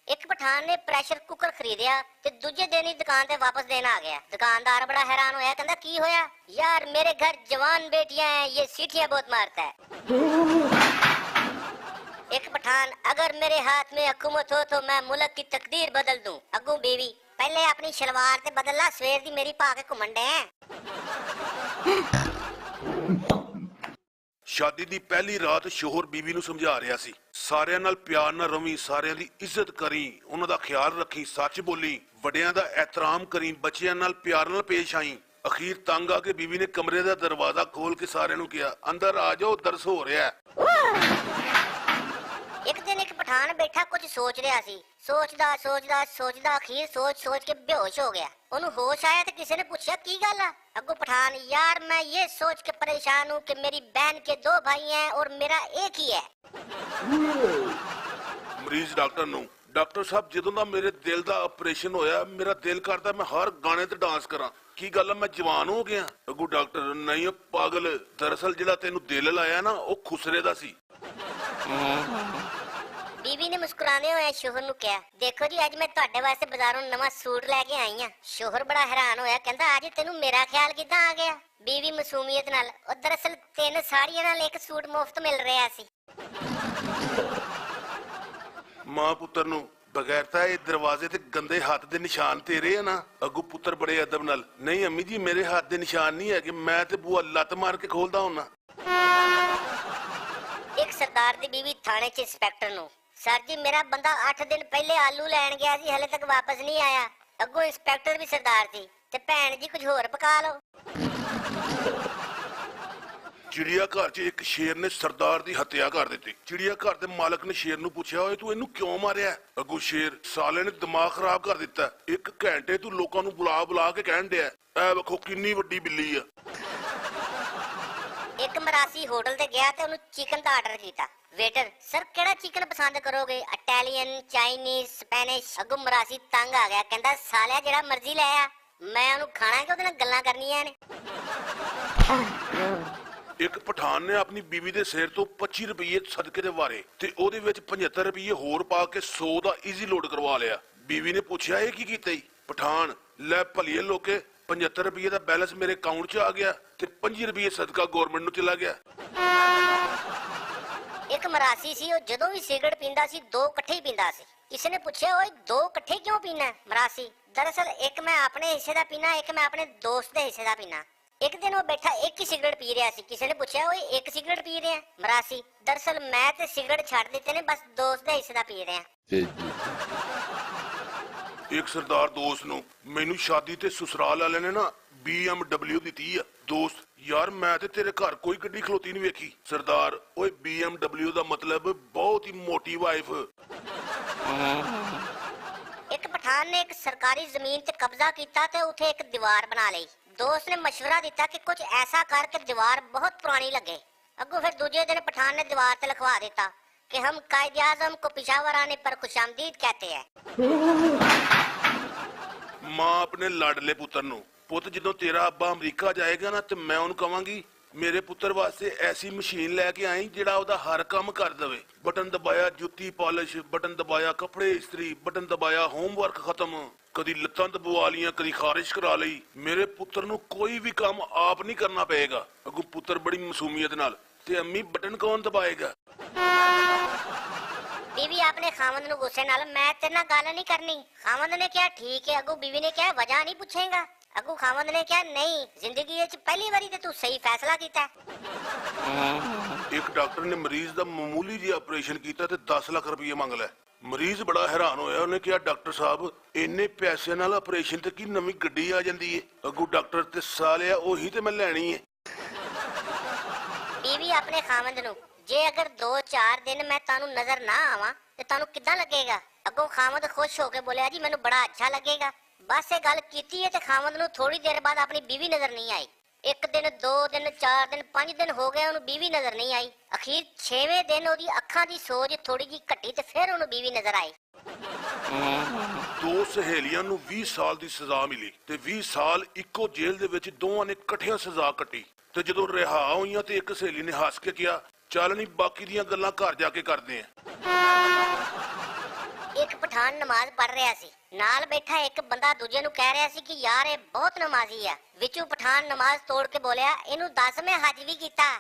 एक पठान ने pressure cooker खरीदिया ते दूजे दिन ही दुकान ते वापस देना आ गया। दुकानदार बड़ा हैरान होया, कहंदा की होया? यार मेरे घर जवान बेटियां हैं, ये सीटियां बहुत मारता है। एक पठान, अगर मेरे हाथ में हुकूमत हो तो मैं मुल्क की तकदीर बदल दूं। अगू बीवी, पहले अपनी शलवार ते बदल ला, सवेर दी मेरी पा के घुमन डे। शादी दी पहली रात शोहर बीवी ਨੂੰ ਸਮਝਾ ਰਿਹਾ ਸੀ, ਸਾਰਿਆਂ ਨਾਲ ਪਿਆਰ ਨਾਲ ਰਵੀਂ, ਸਾਰਿਆਂ ਦੀ ਇੱਜ਼ਤ ਕਰੀ, ਉਹਨਾਂ ਦਾ ਖਿਆਲ ਰੱਖੀ, ਸੱਚ ਬੋਲੀ, ਵੱਡਿਆਂ ਦਾ ਇਹਤਰਾਮ ਕਰੀ, ਬੱਚਿਆਂ ਨਾਲ ਪਿਆਰ ਨਾਲ ਪੇਸ਼ ਆਈ। ਅਖੀਰ ਤੰਗ ਆ ਕੇ ਬੀਵੀ ਨੇ ਕਮਰੇ ਦਾ ਦਰਵਾਜ਼ਾ ਖੋਲ ਕੇ ਸਾਰਿਆਂ ਨੂੰ ਕਿਹਾ, ਅੰਦਰ ਆ ਜਾਓ, ਦਰਸ ਹੋ ਰਿਹਾ। एक दिन एक पठान बैठा कुछ सोच रहा सी। सोचदा अखीर सोच के बेहोश हो गया। ओनू होश आया तो किसी ने पूछा की गल है? अगू पठान, यार मैं ये सोच के परेशान हूँ कि मेरी बहन के 2 भाई हैं और मेरा एक ही है। ਮਰੀਜ਼ ਡਾਕਟਰ ਨੂੰ, ਡਾਕਟਰ ਸਾਹਿਬ ਜਦੋਂ ਦਾ ਮੇਰੇ ਦਿਲ ਦਾ ਆਪਰੇਸ਼ਨ ਹੋਇਆ ਮੇਰਾ ਦਿਲ ਕਰਦਾ ਮੈਂ ਹਰ ਗਾਣੇ ਤੇ ਡਾਂਸ ਕਰਾਂ। ਕੀ ਗੱਲ ਹੈ, ਮੈਂ ਜਵਾਨ ਹੋ ਗਿਆ? ਅਗੂ ਡਾਕਟਰ, ਨਹੀਂ ਪਾਗਲ, ਦਰਅਸਲ ਜਿਹੜਾ ਤੈਨੂੰ ਦਿਲ ਲਾਇਆ ਨਾ ਉਹ ਖੁਸਰੇ ਦਾ ਸੀ। बीवी ने मुस्कुराने हुए शोहर नु कहा, देखो जी अज मैं तुहाडे वास्ते बाजारों नवा सूट लेके आई हां। शोहर बड़ा हैरान होया, कहंदा अज तेनू मेरा ख्याल किदां आ गया? बीवी मासूमियत नाल, और दरअसल 3 साड़ियां नाल एक सूट मुफ्त मिल रहा सी। मां पुत्र नु बगैरता ये दरवाजे ते गंदे हाथ दे निशान तेरे है ना? अगू पुत्र बड़े अदब नाल, नहीं अम्मी जी मेरे हाथ दे निशान नहीं है कि मैं ते बुआ लत मार के खोलदा हुन्ना। एक सरदार दी बीवी थाने च इंस्पेक्टर नु, सर जी मेरा बंदा 8 दिन पहले आलू लैन गया जी, हले तक वापस नहीं आया। अगो इंस्पेक्टर भी सरदार थी, ते भैन जी कुछ होर पका लो। चिड़िया घर च एक शेर ने सरदार दी हत्या कर दी। चिड़िया घर दे मालक ने शेर नु पूछा, ओए तू इनू क्यों मारिया? अगो शेर, साले ने दिमाग खराब कर दिता, 1 घंटे तू लोकां नु बुला के कहन दिया ऐ वेखो किन्नी वड्डी बिल्ली आ। एक मरासी होटल ते गया ते उन्हें चिकन दा आर्डर कीता। वेटर, सर केड़ा चिकन पसंद करोगे? Italian, Chinese, Spanish? अगो मरासी तंग आ गया, कहंदा सालिया जेड़ा मर्जी ले आ, मैं उन्हें खाना है कि ओदे नाल गल्लां करनियां ने। एक पठान ने अपनी बीवी दे सिर तो 25 रुपये सदके दे वारे ते ओदे विच 75 रुपये होर पा के 100 दा इजी लोड करवा लिया। बीवी ने पूछा ये की कीता? पठान, ले भलिए लोके 75 रुपये दा बैलेंस मेरे अकाउंट च आ गया ते 25 रुपये सदका गवर्नमेंट नु चला गया। एक मरासी सी, ओ जदों भी सिगरेट पींदा सी 2 इकट्ठे ही पींदा सी। किसी ने पूछा, ओए 2 इकट्ठे क्यों पीना? मरासी, दरअसल एक मैं अपने हिस्से दा पीना, एक मैं अपने दोस्त दे हिस्से दा पीना। एक दिन वो बैठा एक ही सिगरेट पी रहा सी। किसी ने पूछा, ओए एक सिगरेट पी रहे हैं? मरासी, दरअसल मैं ते सिगरेट छाड़ देते ने, बस दोस्त दे हिस्से दा पी रहे हैं। एक सरदार दोस्त नु, मैनू शादी ते ससुराल वाले ने ना BMW दी है। दोस्त, यार मैं ते तेरे घर कोई गड्डी खलोती नहीं वेखी। सरदार, ओए BMW दा मतलब बहुत ही मोटी वाइफ। एक पठान ने एक सरकारी जमीन ते कब्जा कीता ते उथे एक दीवार बना ली। दोस्त ने मशवरा दिता कि कुछ ऐसा कर कि दीवार बहुत पुरानी लगे। अगू फिर दूजे दिन पठान ने दीवार ते लिखवा दिता कि हम कायदे आजम को पिशावर आने पर खुशामदीद कहते हैं। मां अपने लाडले पुत्र नु, पुत जदों तेरा अब्बा अमरीका जाएगा ना ते मैं उन्हें कहांगी मेरे पुत्र वास्ते ऐसी मशीन लैके आई जिहड़ा ओहदा हर काम कर देवे। बटन दबाया जुत्ती पॉलिश, बटन दबाया कपड़े इस्त्री, बटन दबाया होमवर्क खत्म, कदी लत्तां दबवा लियां, कदी खारिश करा लई। मेरे पुत्र नु कोई भी काम आप नहीं करना पएगा। अगू पुत्र बड़ी मासूमियत नाल, ते अम्मी बटन कौन दबाएगा? बीवी आपने खामद नु गुस्से नाल, मैं तेरे नाल गल नहीं करनी। खामद ने कहा ठीक है। अगू बीवी ने कहा वजह नहीं पूछेगा? अगू खामद ने कहा नहीं, जिंदगी विच पहली बारी ते तू सही फैसला कीता। एक डॉक्टर ने मरीज दा मामूली जी ऑपरेशन कीता ते 10 लाख रुपये मंग लै। मरीज बड़ा हैरान होया, उन्हें कहा डॉक्टर साहब इन्ने पैसे नाल ऑपरेशन ते की नवी गड्डी आ जांदी है? अगू डॉक्टर ते सालिया ओही ते मैं लैनी है। बीवी अपने खामद नु, जे अगर 2-4 दिन मैं तानू नजर ना आवा ते तानू किदां लगेगा? अगो खामद खुश होके बोलिया, जी मैनू बड़ा अच्छा लगेगा। बस ये गल कीती है ते खामद नु थोड़ी देर बाद अपनी बीवी नजर नहीं आई। 1 दिन 2 दिन 4 दिन 5 दिन हो गए, उन्हें बीवी नजर नहीं आई। अखीर 6वें दिन ओदी अखां दी सोज थोड़ी जी घटी ते फिर उन्हें बीवी नजर आई। 2 सहेलियां नु 20 साल दी सजा मिली ते 20 साल इक्को जेल दे विच दोवां ने इकट्ठियां सजा कटी। ते जदों रिहा होईयां ते एक सहेली ने हस के कहा, चल नहीं बाकी दियां गल्लां घर जाके करदे हैं। ਇੱਕ ਪਠਾਨ ਨਮਾਜ਼ ਪੜ੍ਹ ਰਿਹਾ ਸੀ, ਨਾਲ ਬੈਠਾ ਇੱਕ ਬੰਦਾ ਦੂਜੇ ਨੂੰ ਕਹਿ ਰਿਹਾ ਸੀ ਕਿ ਯਾਰ ਇਹ ਬਹੁਤ ਨਮਾਜ਼ੀ ਆ। ਵਿੱਚੋਂ ਪਠਾਨ ਨਮਾਜ਼ ਤੋੜ ਕੇ ਬੋਲਿਆ, ਇਹਨੂੰ ਦੱਸ ਮੈਂ ਹੱਜ ਵੀ ਕੀਤਾ।